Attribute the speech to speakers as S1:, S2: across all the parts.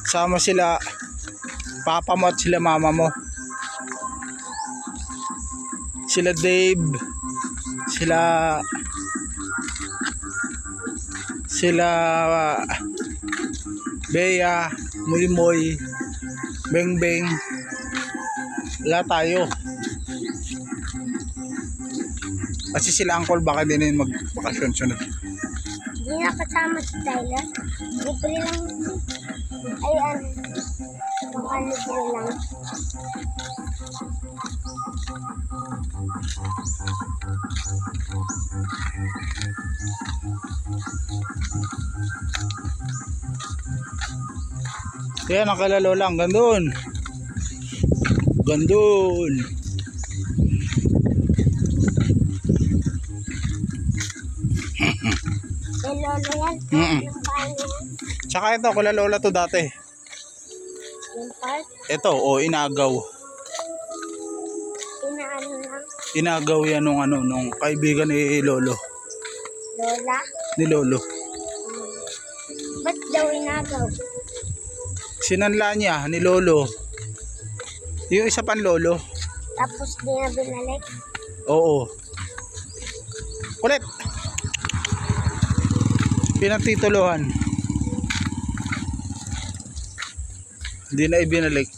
S1: Sama sila papa mo at sila mama mo. Sila Dave, sila Bea, Muy, Beng, wala tayo. Kasi sila uncle baka din yung magbakasyon sunod.
S2: Hindi na kasama si Tyler. Libre lang. Ayan. Baka libre lang.
S1: Kaya nakalalo lang, gandun. Gandun.
S2: May lolo yan. Yung bahay niya.
S1: Tsaka ito, kula lola to dati.
S2: Yung park.
S1: Ito, inagaw.
S2: Inaano lang.
S1: Inagaw yan nung kaibigan ni Lolo.
S2: Lola.
S1: Ni Lolo.
S2: Ba't daw inagaw?
S1: Sinanla niya ni Lolo. Yung isa pang Lolo.
S2: Tapos di na binalik.
S1: Oo. Ulit. Pinagtituluhan. Hindi na ibinalik.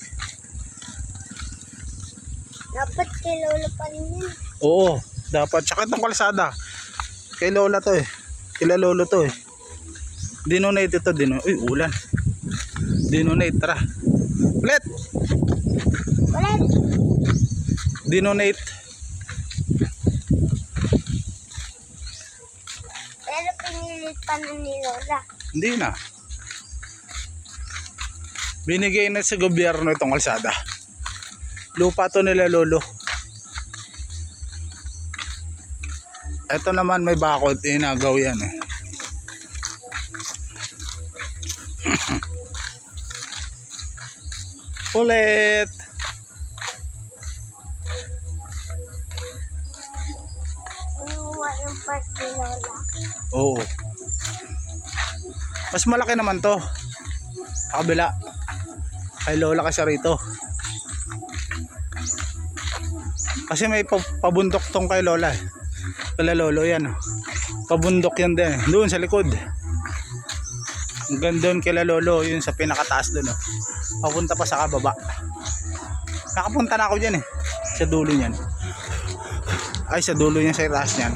S2: Dapat kay lolo pa rin yun.
S1: Oo. Dapat. Tsaka itong kalsada. Kay Lola to eh. Kila Lolo to eh. Dinonate ito. Uy, ulan. Dinonate. Tara. Ulit.
S2: Ulit.
S1: Dinonate.
S2: Pero pinilit pa na ni Lola.
S1: Hindi na. Binigay na sa gobyerno itong kalsada. Lupa to nila Lolo. Ito naman may bakod. Inagaw yan eh. Ulit.
S2: Inuwa yung part ni Lola.
S1: Oo. Mas malaki naman to. Sa kabila. Kay Lola kasi rito. Kasi may pabundok tong kay Lola eh. Kala Lolo yan. Pabundok yan din. Doon sa likod. Hanggang doon kila Lolo. Yun sa pinakataas doon. Papunta pa sa kababa. Nakapunta na ako dyan eh. Sa dulo niyan. Ay sa dulo niya sa taas niyan.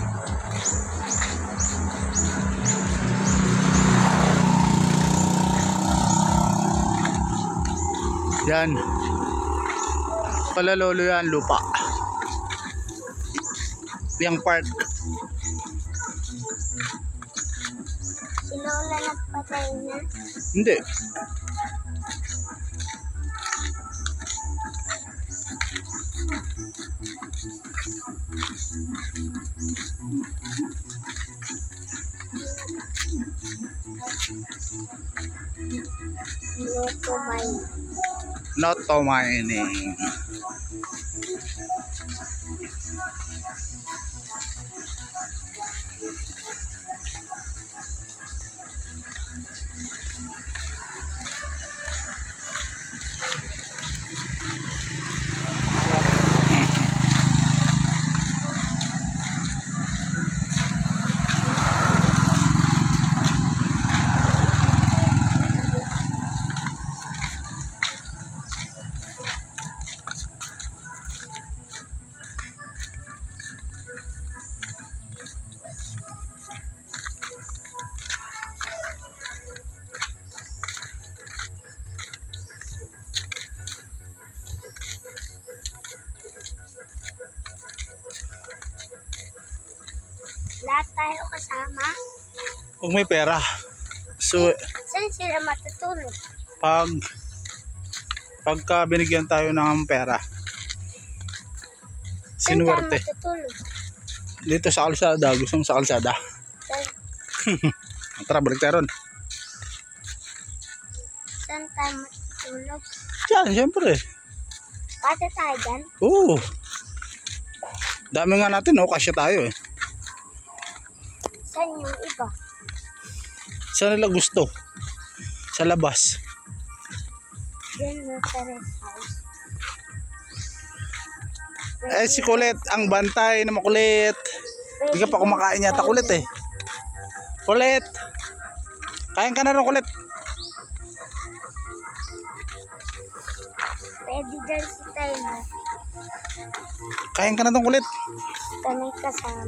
S1: Yan. Kala Lolo yan. Lupa. Yang park.
S2: Si Lola nagpatay na.
S1: Hindi.
S2: Loto mine.
S1: Not to mining.
S2: Lahat tayo kasama.
S1: Kung may pera. So,
S2: Saan sila matutulog?
S1: pagka binigyan tayo ng pera.
S2: Saan tayo
S1: Sinuwerte.
S2: matutulog?
S1: Dito sa kalsada. Gusto mo sa kalsada?
S2: Saan,
S1: Tara, balik tayo ron.
S2: saan tayo matutulog?
S1: Diyan, syempre.
S2: Pati tayo dyan?
S1: Oo. Dami nga natin, no? Kasya tayo eh.
S2: Saan yung iba?
S1: Saan nila gusto? Sa labas.
S2: Diyan na sa rest house.
S1: Eh si Kulit, ang bantay na makulit. Hindi ka pa kumakain yata Kulit eh. Kulit! Kain ka na rin Kulit.
S2: Pwede dyan si Tyler.
S1: Kain ka na rin Kulit.
S2: Kami kasama.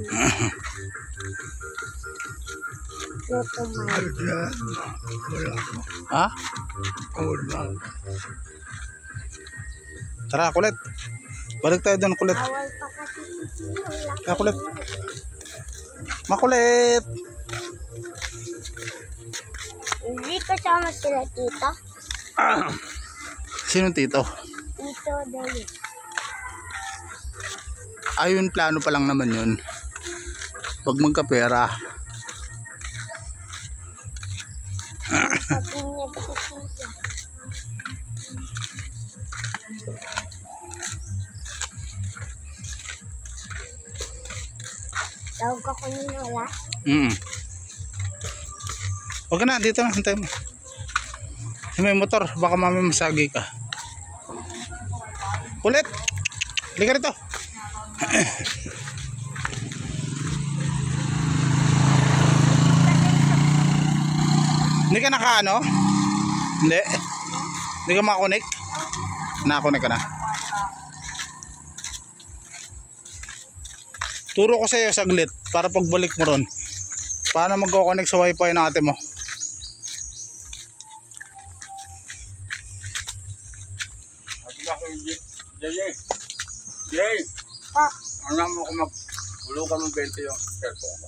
S2: Luto man.
S1: Ha? Tara Kulit. Balik tayo doon Kulit.
S2: Awal pa kasi si Lola.
S1: Kaya Kulit. Makulit!
S2: Hindi kasama sila tita.
S1: Sino tito?
S2: Tito Dali.
S1: Ayun, plano pa lang naman yun. Pag magkapera.
S2: Sabi niya si tita. Tawag ako ni Lola.
S1: Huwag ka na, dito na, hantay mo. May motor, baka mami masagi ka. Kulit! Halika rito. Hindi ka naka-ano? Hindi. Hindi ka makakonek? Nakakonek ka na. Turo ko sa iyo saglit para pagbalik mo ron. Paano magko-connect sa wifi ng ate mo?
S3: Jay,
S2: Pa,
S3: ano mo ko maghulugan mo 20 yung cellphone ko.